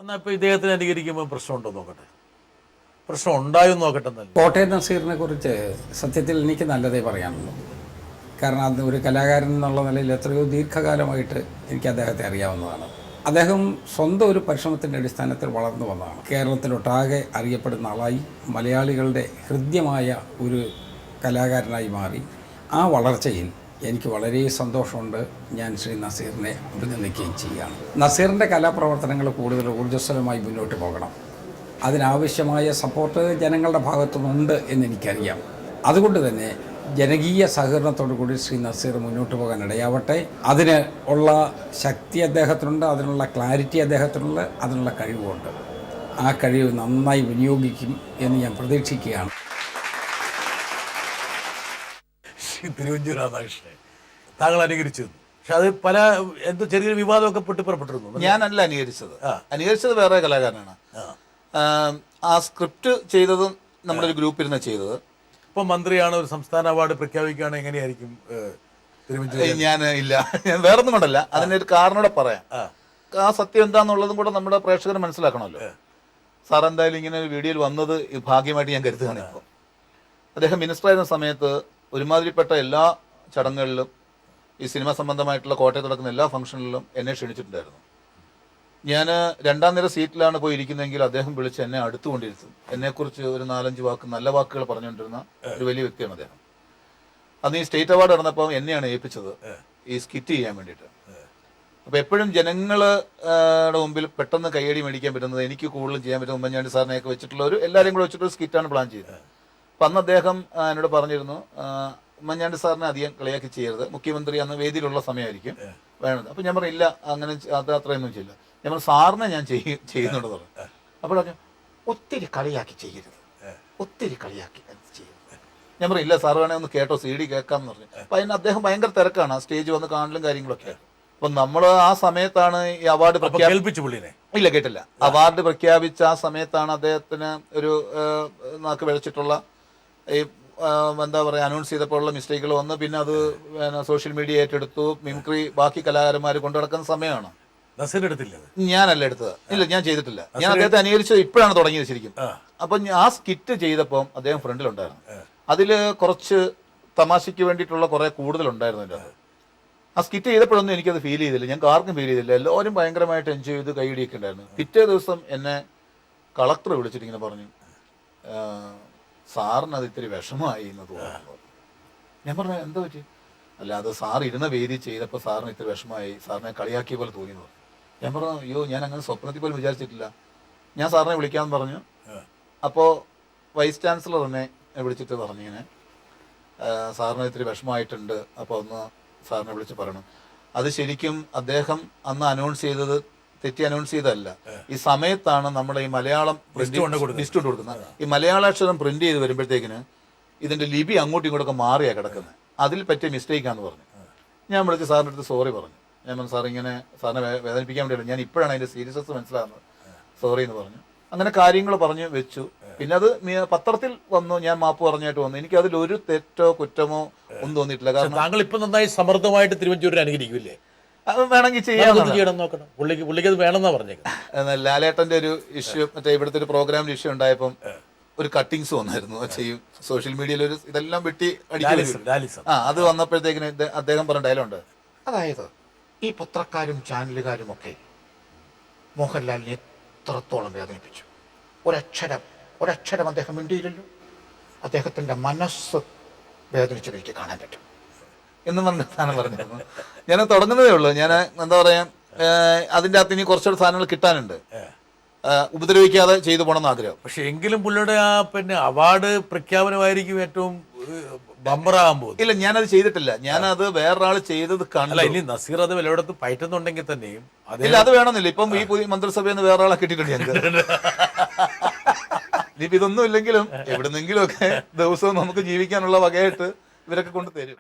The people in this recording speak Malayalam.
എന്നാൽ ഇപ്പോൾ ഇദ്ദേഹത്തിന് അനുകരിക്കുമ്പോൾ പ്രശ്നമുണ്ടോ നോക്കട്ടെ, പ്രശ്നം ഉണ്ടായെന്ന് നോക്കട്ടെ. എന്നല്ല, കോട്ടയം നസീറിനെ കുറിച്ച് സത്യത്തിൽ എനിക്ക് നല്ലതേ പറയാനുള്ളൂ. കാരണം അത് ഒരു കലാകാരൻ എന്നുള്ള നിലയിൽ എത്രയോ ദീർഘകാലമായിട്ട് എനിക്ക് അദ്ദേഹത്തെ അറിയാവുന്നതാണ്. അദ്ദേഹം സ്വന്തം ഒരു പരിശ്രമത്തിൻ്റെ അടിസ്ഥാനത്തിൽ വളർന്നു വന്നതാണ്. കേരളത്തിലൊട്ടാകെ അറിയപ്പെടുന്ന ആളായി മലയാളികളുടെ ഹൃദ്യമായ ഒരു കലാകാരനായി മാറി. ആ വളർച്ചയിൽ എനിക്ക് വളരെ സന്തോഷമുണ്ട്. ഞാൻ ശ്രീ നസീറിനെ അഭിനന്ദിക്കുകയും ചെയ്യുകയാണ്. നസീറിൻ്റെ കലാപ്രവർത്തനങ്ങൾ കൂടുതൽ ഊർജ്ജസ്വലമായി മുന്നോട്ട് പോകണം. അതിനാവശ്യമായ സപ്പോർട്ട് ജനങ്ങളുടെ ഭാഗത്തുനിന്നുണ്ട് എന്നെനിക്കറിയാം. അതുകൊണ്ട് തന്നെ ജനകീയ സഹകരണത്തോടു കൂടി ശ്രീ നസീർ മുന്നോട്ട് പോകാൻ ഇടയാവട്ടെ. അതിന് ഉള്ള ശക്തി അദ്ദേഹത്തിനുണ്ട്, അതിനുള്ള ക്ലാരിറ്റി അദ്ദേഹത്തിനുള്ള, അതിനുള്ള കഴിവുണ്ട്. ആ കഴിവ് നന്നായി വിനിയോഗിക്കും എന്ന് ഞാൻ പ്രതീക്ഷിക്കുകയാണ്. തിരുവഞ്ചൂർ രാധാകൃഷ്ണനെ താങ്കൾ അനുകരിച്ചു, പക്ഷെ അത് പല എന്തോ ചെറിയൊരു വിവാദമൊക്കെ പൊട്ടിപ്പുറപ്പെട്ടിരുന്നു. ഞാനല്ല അനുകരിച്ചത് വേറെ കലാകാരനാണ്. ആ സ്ക്രിപ്റ്റ് ചെയ്തത് നമ്മുടെ ഒരു ഗ്രൂപ്പിരുന്ന് ചെയ്തത്. ഇപ്പം മന്ത്രിയാണ്, ഒരു സംസ്ഥാന അവാർഡ് പ്രഖ്യാപിക്കുകയാണ്, എങ്ങനെയായിരിക്കും തിരുവഞ്ചൂർ? ഞാൻ വേറൊന്നും കൊണ്ടല്ല, അതിനൊരു കാരണം കൂടെ പറയാം. ആ സത്യം എന്താണെന്നുള്ളതും കൂടെ നമ്മുടെ പ്രേക്ഷകർ മനസ്സിലാക്കണമല്ലോ. സാർ എന്തായാലും ഇങ്ങനെ ഒരു വീഡിയോയിൽ വന്നത് ഭാഗ്യമായിട്ട് ഞാൻ കരുതുകയാണ്. ഇപ്പോൾ അദ്ദേഹം മിനിസ്റ്റർ ആയിരുന്ന സമയത്ത് ഒരുമാതിരിപ്പെട്ട എല്ലാ ചടങ്ങുകളിലും ഈ സിനിമ സംബന്ധമായിട്ടുള്ള കോട്ടയത്ത് നടക്കുന്ന എല്ലാ ഫംഗ്ഷനിലും എന്നെ ക്ഷണിച്ചിട്ടുണ്ടായിരുന്നു. ഞാൻ 2ാം നിര സീറ്റിലാണ് പോയി ഇരിക്കുന്നതെങ്കിൽ അദ്ദേഹം വിളിച്ച് എന്നെ അടുത്തുകൊണ്ടിരുത്തും. എന്നെക്കുറിച്ച് ഒരു 4-5 നല്ല വാക്കുകൾ പറഞ്ഞുകൊണ്ടിരുന്ന ഒരു വലിയ വ്യക്തിയാണ് അദ്ദേഹം. അന്ന് ഈ സ്റ്റേറ്റ് അവാർഡ് നടന്നപ്പോൾ എന്നെയാണ് ഏൽപ്പിച്ചത് ഈ സ്കിറ്റ് ചെയ്യാൻ വേണ്ടിയിട്ട്. അപ്പോൾ എപ്പോഴും ജനങ്ങളുടെ മുമ്പിൽ പെട്ടെന്ന് കൈയടി മേടിക്കാൻ പറ്റുന്നത്, എനിക്ക് കൂടുതലും ചെയ്യാൻ പറ്റുന്ന ഉമ്മൻചാണ്ടി സാറിനെയൊക്കെ വെച്ചിട്ടുള്ള എല്ലാവരെയും കൂടെ വെച്ചിട്ടൊരു സ്കിറ്റാണ് പ്ലാൻ ചെയ്തത്. അപ്പം അന്ന് അദ്ദേഹം എന്നോട് പറഞ്ഞിരുന്നു, ഉമ്മൻചാണ്ടി സാറിനെ അധികം കളിയാക്കി ചെയ്യരുത്, മുഖ്യമന്ത്രി അന്ന് വേദിയിലുള്ള സമയമായിരിക്കും വേണത്. അപ്പം ഞാൻ പറഞ്ഞില്ല, അങ്ങനെ അത് അത്രയൊന്നും ചെയ്യില്ല. ഞാൻ പറഞ്ഞു സാറിനെ ഞാൻ ചെയ്യുന്നുണ്ട് പറഞ്ഞു. അപ്പോഴൊക്കെ ഒത്തിരി കളിയാക്കി ചെയ്യരുത്, ഒത്തിരി കളിയാക്കി ചെയ്യരുത്. ഞാൻ പറഞ്ഞു ഇല്ല സാർ വേണേ ഒന്ന് കേട്ടോ, CD കേൾക്കാമെന്ന് പറഞ്ഞു. അപ്പം അതിന് അദ്ദേഹം ഭയങ്കര തിരക്കാണ്, സ്റ്റേജ് വന്ന് കാണലും കാര്യങ്ങളൊക്കെ. അപ്പം നമ്മൾ ആ സമയത്താണ് ഈ അവാർഡ് പ്രഖ്യാപിച്ചു പുള്ളിനെ. ഇല്ല കേട്ടില്ല, അവാർഡ് പ്രഖ്യാപിച്ച ആ സമയത്താണ് അദ്ദേഹത്തിന് ഒരു നാക്ക് വിളച്ചിട്ടുള്ള ഈ എന്താ പറയുക അനൗൺസ് ചെയ്തപ്പോഴുള്ള മിസ്റ്റേക്കുകൾ വന്ന് പിന്നെ അത് സോഷ്യൽ മീഡിയ ഏറ്റെടുത്തു. മിമിക്രി ബാക്കി കലാകാരന്മാർ കൊണ്ടു നടക്കുന്ന സമയമാണ്. ഞാനല്ല എടുത്തത്, ഇല്ല ഞാൻ ചെയ്തിട്ടില്ല. ഞാൻ അദ്ദേഹത്തെ അനുകരിച്ചത് ഇപ്പോഴാണ് തുടങ്ങിയത് ശരിക്കും. അപ്പം ആ സ്കിറ്റ് ചെയ്തപ്പം അദ്ദേഹം ഫ്രണ്ടിലുണ്ടായിരുന്നു. അതിൽ കുറച്ച് തമാശയ്ക്ക് വേണ്ടിയിട്ടുള്ള കുറെ കൂടുതലുണ്ടായിരുന്നു എൻ്റെ അത്. ആ സ്കിറ്റ് ചെയ്തപ്പോഴൊന്നും എനിക്കത് ഫീൽ ചെയ്തില്ല, ഞങ്ങൾക്ക് ആർക്കും ഫീൽ ചെയ്തില്ല. എല്ലാവരും ഭയങ്കരമായിട്ട് എൻജോയ് ചെയ്ത് കൈയടിയൊക്കെ ഉണ്ടായിരുന്നു. പിറ്റേ ദിവസം എന്നെ കളക്ടർ വിളിച്ചിട്ട് ഇങ്ങനെ പറഞ്ഞു, സാറിന് അത് ഇത്തിരി വിഷമമായി എന്ന് തോന്നുന്നു. ഞാൻ പറഞ്ഞു എന്താ പറ്റി? അല്ല അത് സാർ ഇരുന്ന വേദി ചെയ്തപ്പോൾ സാറിന് ഇത്തിരി വിഷമമായി, സാറിനെ കളിയാക്കിയ പോലെ തോന്നിയെന്ന് പറഞ്ഞു. ഞാൻ പറഞ്ഞു അയ്യോ ഞാൻ അങ്ങനെ സ്വപ്നത്തിൽ പോലും വിചാരിച്ചിട്ടില്ല, ഞാൻ സാറിനെ വിളിക്കാമെന്ന് പറഞ്ഞു. അപ്പോൾ വൈസ് ചാൻസലർ എന്നെ വിളിച്ചിട്ട് പറഞ്ഞു ഇങ്ങനെ സാറിന് ഇത്തിരി വിഷമമായിട്ടുണ്ട്, അപ്പോൾ ഒന്ന് സാറിനെ വിളിച്ച് പറയണം. അത് ശരിക്കും അദ്ദേഹം അന്ന് അനൗൺസ് ചെയ്തത് തെറ്റി അനൗൺസ് ചെയ്തതല്ല. ഈ സമയത്താണ് നമ്മുടെ ഈ മലയാളം ലിസ്റ്റ് കൊടുക്കുന്നത്. ഈ മലയാളാക്ഷരം പ്രിന്റ് ചെയ്ത് വരുമ്പോഴത്തേക്കിന് ഇതിന്റെ ലിപി അങ്ങോട്ടും ഇങ്ങോട്ടൊക്കെ മാറിയാ കിടക്കുന്നത്. അതിൽ പറ്റിയ മിസ്റ്റേക്കാന്ന് പറഞ്ഞു. ഞാൻ വിളിച്ച് സാറിൻ്റെ അടുത്ത് സോറി പറഞ്ഞു. ഞാൻ പറഞ്ഞു സാർ ഇങ്ങനെ സാറിനെ വേദനിപ്പിക്കാൻ വേണ്ടിയില്ല, ഞാൻ ഇപ്പോഴാണ് അതിന്റെ സീരിയസ്നെസ് മനസ്സിലാകുന്നത്, സോറി എന്ന് പറഞ്ഞു. അങ്ങനെ കാര്യങ്ങൾ പറഞ്ഞു വെച്ചു. പിന്നെ അത് പത്രത്തിൽ വന്നു, ഞാൻ മാപ്പ് പറഞ്ഞായിട്ട് വന്നു. എനിക്ക് അതിൽ ഒരു തെറ്റോ കുറ്റമോ ഒന്നും തോന്നിയിട്ടില്ല. കാരണം താങ്കൾ ഇപ്പൊ നന്നായി സമർത്ഥമായിട്ട് തിരുവഞ്ചൂരിനെ അനുകരിക്കില്ലേ? അത് വേണമെങ്കിൽ ചെയ്യാൻ നോക്കണം. പുള്ളിക്ക് അത് വേണമെന്നാ പറഞ്ഞേക്കുന്നത്. ലാലേട്ടന്റെ ഒരു ഇഷ്യൂ, മറ്റേ ഇവിടുത്തെ ഒരു പ്രോഗ്രാമിന്റെ ഇഷ്യൂ ഉണ്ടായപ്പം ഒരു കട്ടിങ്സ് വന്നായിരുന്നു. ചെയ്യും സോഷ്യൽ മീഡിയയിൽ ഒരു ഇതെല്ലാം വെട്ടി അടിക്കും. അത് വന്നപ്പോഴത്തേക്കിന് അദ്ദേഹം പറഞ്ഞ ഡയലോഗ്, അതായത് ഈ പത്രക്കാരും ചാനലുകാരും ഒക്കെ മോഹൻലാലിനെ എത്രത്തോളം വേദനിപ്പിച്ചു, ഒരക്ഷരം അദ്ദേഹം മിണ്ടിയില്ലല്ലോ, അദ്ദേഹത്തിന്റെ മനസ്സ് വേദനിച്ചത് എനിക്ക് കാണാൻ പറ്റും എന്ന് പറഞ്ഞ പറഞ്ഞിരുന്നു. ഞാൻ തുടങ്ങുന്നതേ ഉള്ളൂ. ഞാൻ എന്താ പറയാ, അതിൻ്റെ അകത്ത് ഇനി കുറച്ചുകൂടെ സാധനങ്ങൾ കിട്ടാനുണ്ട്, ഉപദ്രവിക്കാതെ ചെയ്തു പോകണമെന്ന് ആഗ്രഹം. പക്ഷെ എങ്കിലും പുള്ളിയുടെ ആ പിന്നെ അവാർഡ് പ്രഖ്യാപനമായിരിക്കും ഏറ്റവും ബമ്പറാകാൻ പോകുന്നത്. ഇല്ല ഞാനത് ചെയ്തിട്ടില്ല, ഞാനത് വേറൊരാൾ ചെയ്തത് കണ്ടില്ല. ഇനി നസീർ അത് എല്ലായിടത്തും പയറ്റുന്നുണ്ടെങ്കിൽ തന്നെയും ഇല്ല അത് വേണമെന്നില്ല. ഇപ്പം ഈ പുതിയ മന്ത്രിസഭയിൽ നിന്ന് വേറൊരാളെ കിട്ടിയിട്ടുണ്ട് ഞങ്ങൾക്ക്. ഇനിയിപ്പോൾ ഇതൊന്നും ഇല്ലെങ്കിലും എവിടെന്നെങ്കിലും ഒക്കെ ദിവസവും നമുക്ക് ജീവിക്കാനുള്ള വകയായിട്ട് ഇവരൊക്കെ കൊണ്ട് തരും.